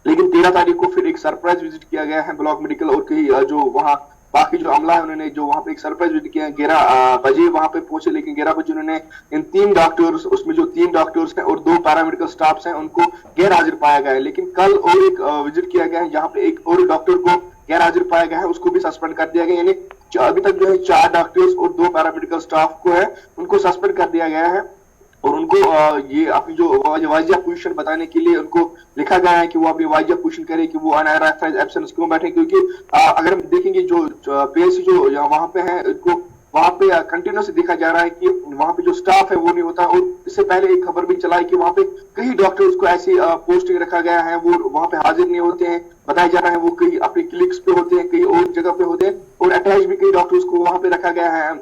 लेकिन 13 तारीख को फिर एक सरप्राइज विजिट किया गया है ब्लॉक मेडिकल और कई जो वहाँ बाकी जो अमला है उन्होंने जो वहाँ पे एक सरप्राइज विजिट किया है। 11 बजे वहाँ पे पहुंचे, लेकिन 11 बजे उन्होंने इन 3 डॉक्टर्स, उसमें जो 3 डॉक्टर्स हैं और 2 पैरामेडिकल स्टाफ हैं उनको गैर हाजिर पाया गया है। लेकिन कल और एक विजिट किया गया है, यहाँ पे एक और डॉक्टर को गैर हाजिर पाया गया है, उसको भी सस्पेंड कर दिया गया। यानी अभी तक जो है 4 डॉक्टर्स और 2 पैरामेडिकल स्टाफ को है उनको सस्पेंड कर दिया गया है। और उनको ये अपनी जो वाजिया पोजीशन बताने के लिए उनको लिखा गया है कि वो अपनी वाजिया पोजीशन करे कि वो अनऑथराइज्ड एब्सेंस क्यों बैठे, क्योंकि अगर हम देखेंगे जो पीएससी जो वहां पे है इनको वहां पे कंटिन्यूस देखा जा रहा है कि वहां पे जो स्टाफ है वो नहीं होता। और इससे पहले एक खबर भी चला है कि वहां पे कई डॉक्टर्स को ऐसी पोस्टिंग रखा गया है, वो वहां पे हाजिर नहीं होते हैं, बताया जा रहा है वो कई अपनी क्लिनिक्स पे होते हैं, कई और जगह पे होते हैं, और अटैच भी कई डॉक्टर्स को वहां पे रखा गया है।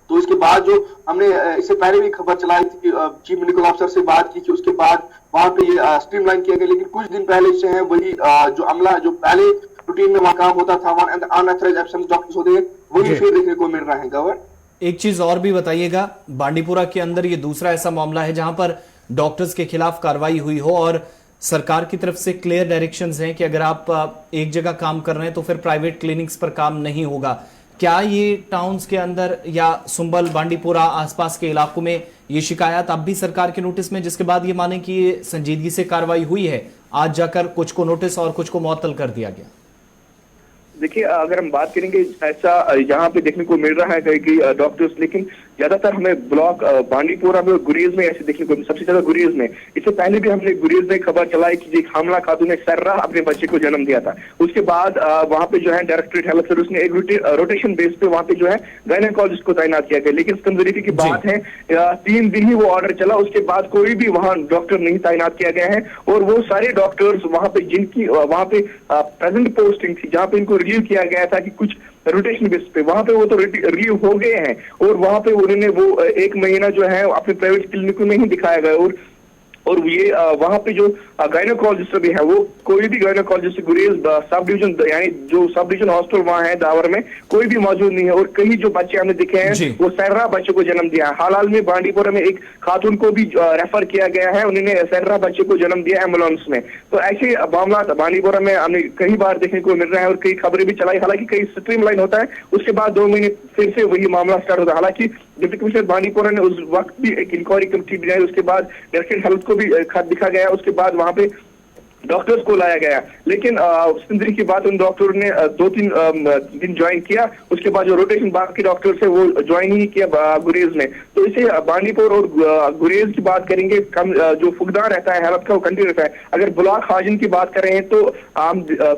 तो इसके बाद जो हमने इससे पहले भी खबर चलाई थी कि चीफ मेडिकल ऑफिसर से बात की थी, उसके बाद वहां पे ये स्ट्रीमलाइन किया गया, लेकिन कुछ दिन पहले से है वही जो अमला जो पहले रूटीन में वहां काम होता था, वहां अनऑथराइज्ड एब्सेंस डॉक्टर्स होते हैं, वही फिर देखने को मिल रहा है। गवर एक चीज और भी बताइएगा, बांडीपुरा के अंदर ये दूसरा ऐसा मामला है जहां पर डॉक्टर्स के खिलाफ कार्रवाई हुई हो और सरकार की तरफ से क्लियर डायरेक्शंस हैं कि अगर आप एक जगह काम कर रहे हैं तो फिर प्राइवेट क्लिनिक्स पर काम नहीं होगा। क्या ये टाउन्स के अंदर या सुंबल बांडीपुरा आसपास के इलाकों में ये शिकायत अब भी सरकार के नोटिस में, जिसके बाद ये माने कि ये संजीदगी से कार्रवाई हुई है, आज जाकर कुछ को नोटिस और कुछ को मुअत्तल कर दिया गया? देखिए, अगर हम बात करेंगे ऐसा यहाँ पे देखने को मिल रहा है कई डॉक्टर्स, लेकिन ज्यादातर हमें ब्लॉक बांडीपुरा में और गुरेज में ऐसे देखने को, सबसे ज्यादा गुरेज में। इससे पहले भी हमने गुरेज में खबर चलाई कि एक हमला खातून ने सर्रा अपने बच्चे को जन्म दिया था। उसके बाद वहां पे जो है डायरेक्टरेट हेल्थ सर्विस ने एक रोटेशन बेस पे वहां पे जो है गायनेकोलॉजिस्ट को तैनात किया गया, लेकिन तंजरीफी की बात है 3 दिन ही वो ऑर्डर चला, उसके बाद कोई भी वहां डॉक्टर नहीं तैनात किया गया है। और वो सारे डॉक्टर्स वहां पे जिनकी वहां पे प्रेजेंट पोस्टिंग थी, जहां पे इनको रिलीव किया गया था कि कुछ रोटेशन बेस पे, वहां पे वो तो रिलीव हो गए हैं और वहां पे उन्होंने वो 1 महीना जो है अपने प्राइवेट क्लिनिक में ही दिखाया गया। और ये वहां पे जो गायनेकोलॉजिस्ट भी है, वो कोई भी गायनेकोलॉजिस्ट गुरेज सब डिवीजन यानी जो सब डिवीजन हॉस्पिटल वहां है दावर में कोई भी मौजूद नहीं है। और कई जो बच्चे हमने दिखे हैं वो सर्रा बच्चे को जन्म दिया है। हाल में बांडीपुरा में एक खातून को भी रेफर किया गया है, उन्होंने सर्रा बच्चे को जन्म दिया एम्बुलेंस में। तो ऐसे मामला बांडीपुरा में हमें कई बार देखने को मिल रहा है और कई खबरें भी चलाई, हालांकि कई स्ट्रीमलाइन होता है, उसके बाद 2 महीने फिर से वही मामला स्टार्ट होता है। हालांकि डिप्टी कमिश्नर बांडीपुरा ने उस वक्त भी एक इंक्वायरी कमेटी बनाई, उसके बाद डायरेक्टर हेल्थ को भी खत दिखा गया, उसके बाद वहां पे डॉक्टर्स को लाया गया। लेकिन सिंदरी की बात, उन डॉक्टरों ने 2-3 दिन ज्वाइन किया, उसके बाद जो रोटेशन बाकी डॉक्टर्स है वो ज्वाइन ही किया गुरेज में। तो इसे बांडीपुर और गुरेज की बात करेंगे, कम जो फुकदान रहता है हेल्थ का वो कंटिन्यू रहता है। अगर ब्लॉक हाजिन की बात कर रहे हैं तो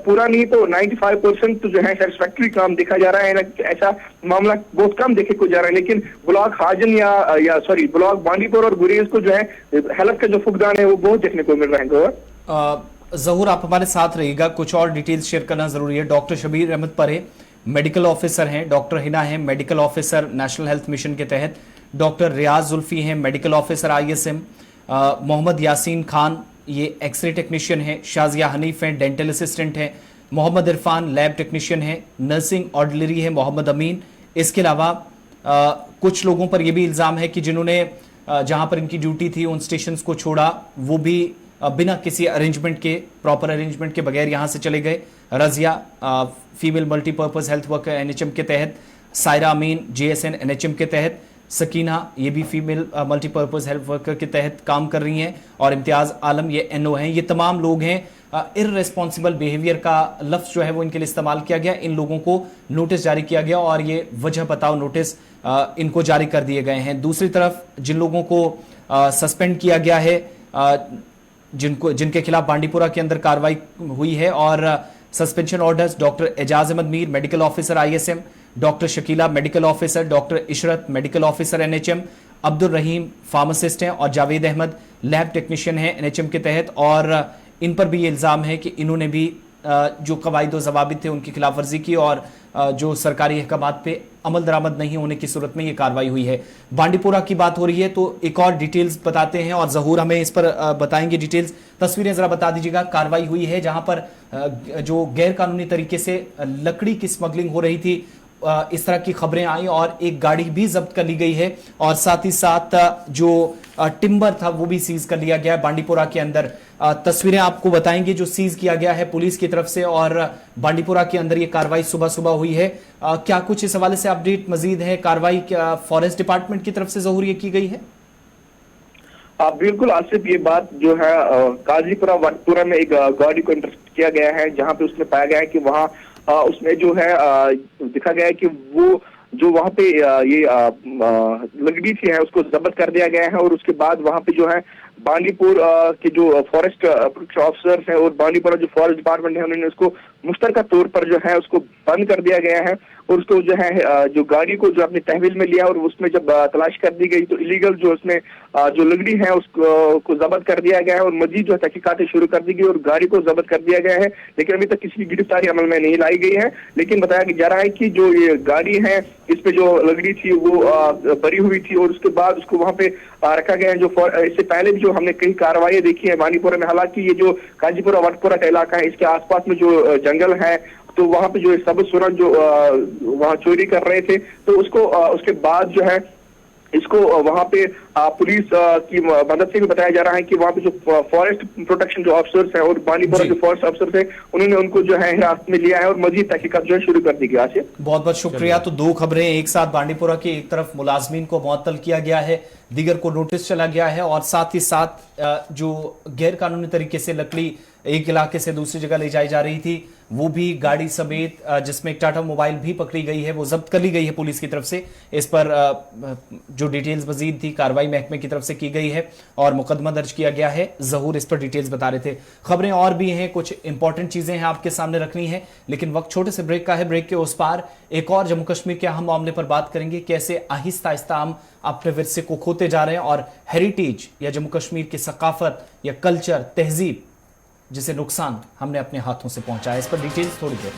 पूरा नहीं तो 95% तो जो है सेटिस्फैक्ट्री काम देखा जा रहा है, ऐसा मामला बहुत कम देखे को जा रहा है। लेकिन ब्लॉक हाजिन या सॉरी ब्लॉक बांडीपुर और गुरेज को जो है हेल्थ का जो फुकदान है वो बहुत देखने को मिल रहा है। गौर जहूर, आप हमारे साथ रहिएगा, कुछ और डिटेल्स शेयर करना जरूरी है। Doctor Shabir Ahmad Pare medical officer हैं, डॉक्टर हिना है medical officer national health mission के तहत, डॉक्टर रियाज जुल्फी हैं medical officer ISM, Mohammad Yasin Khan ये एक्सरे टेक्नीशियन है, शाजिया हनीफ हैं डेंटल असिस्टेंट हैं, मोहम्मद इरफान लैब टेक्नीशियन है, नर्सिंग ऑर्डिनरी है मोहम्मद अमीन। इसके अलावा कुछ लोगों पर यह भी इल्ज़ाम है कि जिन्होंने जहां पर इनकी ड्यूटी थी उन स्टेशंस को छोड़ा, वो भी बिना किसी अरेंजमेंट के, प्रॉपर अरेंजमेंट के बगैर यहां से चले गए। Razia female multipurpose health worker NHM के तहत, सायरा अमीन JSN NHM के तहत, सकीना ये भी फीमेल मल्टीपर्पज हेल्थ वर्कर के तहत काम कर रही हैं, और इम्तियाज आलम ये NO हैं। ये तमाम लोग हैं। इररेस्पॉन्सिबल बिहेवियर का लफ्ज़ जो है वो इनके लिए इस्तेमाल किया गया। इन लोगों को नोटिस जारी किया गया और ये वजह बताओ नोटिस इनको जारी कर दिए गए हैं। दूसरी तरफ जिन लोगों को सस्पेंड किया गया है, जिनके खिलाफ बांडीपुरा के अंदर कार्रवाई हुई है और suspension orders, doctor Ejaz Ahmad Mir medical officer ISM, doctor Shakeela medical officer, doctor Ishrat medical officer NHM, Abdul Rahim pharmacist हैं और जावेद अहमद लैब टेक्नीशियन हैं NHM के तहत। और इन पर भी ये इल्ज़ाम है कि इन्होंने भी जो कवायद व ज़वाबित थे उनकी खिलाफ वर्जी की और जो सरकारी अहकामात पे अमल दरामद नहीं होने की सूरत में ये कार्रवाई हुई है। बांडीपुरा की बात हो रही है तो एक और डिटेल्स बताते हैं और जहूर हमें इस पर बताएंगे डिटेल्स। तस्वीरें जरा बता दीजिएगा। कार्रवाई हुई है जहां पर जो गैर कानूनी तरीके से लकड़ी की स्मगलिंग हो रही थी, इस तरह की खबरें आई और एक गाड़ी भी जब्त कर ली गई है और साथ ही साथ जो टिम्बर था वो भी सीज कर लिया गया है बांडीपुरा के अंदर। तस्वीरें आपको बताएंगे जो सीज किया गया है पुलिस की तरफ से, और बांडीपुरा के अंदर ये कार्रवाई सुबह सुबह हुई है। क्या कुछ इस हवाले से अपडेट मजीद है? कार्रवाई फॉरेस्ट डिपार्टमेंट की तरफ से जहूर ये की गई है? बिल्कुल आसिफ, ये बात जो है काजीपुरा वटपुरा में एक गाड़ी को इंटरसेप्ट किया गया है, जहां पे उसने पाया गया है कि वहां उसमें जो है दिखा गया है कि वो जो वहां पे ये लकड़ी थी है उसको जब्त कर दिया गया है। और उसके बाद वहां पे जो है बांदीपुर के जो फॉरेस्ट ऑफिसर्स हैं और बांदीपुरा जो फॉरेस्ट डिपार्टमेंट है उन्होंने उसको मुश्तरका तौर पर जो है उसको बंद कर दिया गया है। और उसको जो है जो गाड़ी को जो अपने तहवील में लिया और उसमें जब तलाश कर दी गई तो इलीगल जो उसमें जो लकड़ी है उसको जब्त कर दिया गया है और मजीद जो तहकीकातें शुरू कर दी गई और गाड़ी को जब्त कर दिया गया है। लेकिन अभी तक किसी की गिरफ्तारी अमल में नहीं लाई गई है। लेकिन बताया जा रहा है कि जो ये गाड़ी है इसपे जो लकड़ी थी वो भरी हुई थी और उसके बाद उसको वहां पे रखा गया है। जो इससे पहले भी जो हमने कई कार्रवाई देखी है बांदीपुरा में, हालांकि ये जो काजीपुरा वटपुरा का इलाका है इसके आसपास में जो जंगल है तो वहां पे जो सबज सुरंग जो वहां चोरी कर रहे थे तो उसको उसके बाद जो है इसको वहां पे पुलिस की मदद से भी बताया जा रहा है कि वहां पे जो फॉरेस्ट प्रोटेक्शन जो ऑफिसर्स हैं और बांदीपुरा जो फॉरेस्ट ऑफिसर्स हैं उन्होंने उनको जो है हिरासत में लिया है और मजीद तहकीकात जो है शुरू कर दी गई है। बहुत बहुत शुक्रिया। तो दो खबरें एक साथ, बांदीपुरा की एक तरफ मुलाजमीन को मुअत्तल किया गया है, दीगर को नोटिस चला गया है और साथ ही साथ जो गैर कानूनी तरीके से लकड़ी एक इलाके से दूसरी जगह ले जाई जा रही थी वो भी गाड़ी समेत जिसमें एक टाटा मोबाइल भी पकड़ी गई है वो जब्त कर ली गई है पुलिस की तरफ से। इस पर जो डिटेल्स मजीद थी कार्रवाई महकमे की तरफ से की गई है और मुकदमा दर्ज किया गया है। जहूर इस पर डिटेल्स बता रहे थे। खबरें और भी हैं, कुछ इंपॉर्टेंट चीजें हैं आपके सामने रखनी है, लेकिन वक्त छोटे से ब्रेक का है। ब्रेक के उस पार एक और जम्मू कश्मीर के अहम मामले पर बात करेंगे, कैसे आहिस्ता आहिस्ता हम अपने विरसे को खोते जा रहे हैं और हेरिटेज या जम्मू कश्मीर की सकाफत या कल्चर तहजीब जिसे नुकसान हमने अपने हाथों से पहुंचाया। इस पर डिटेल्स थोड़ी देर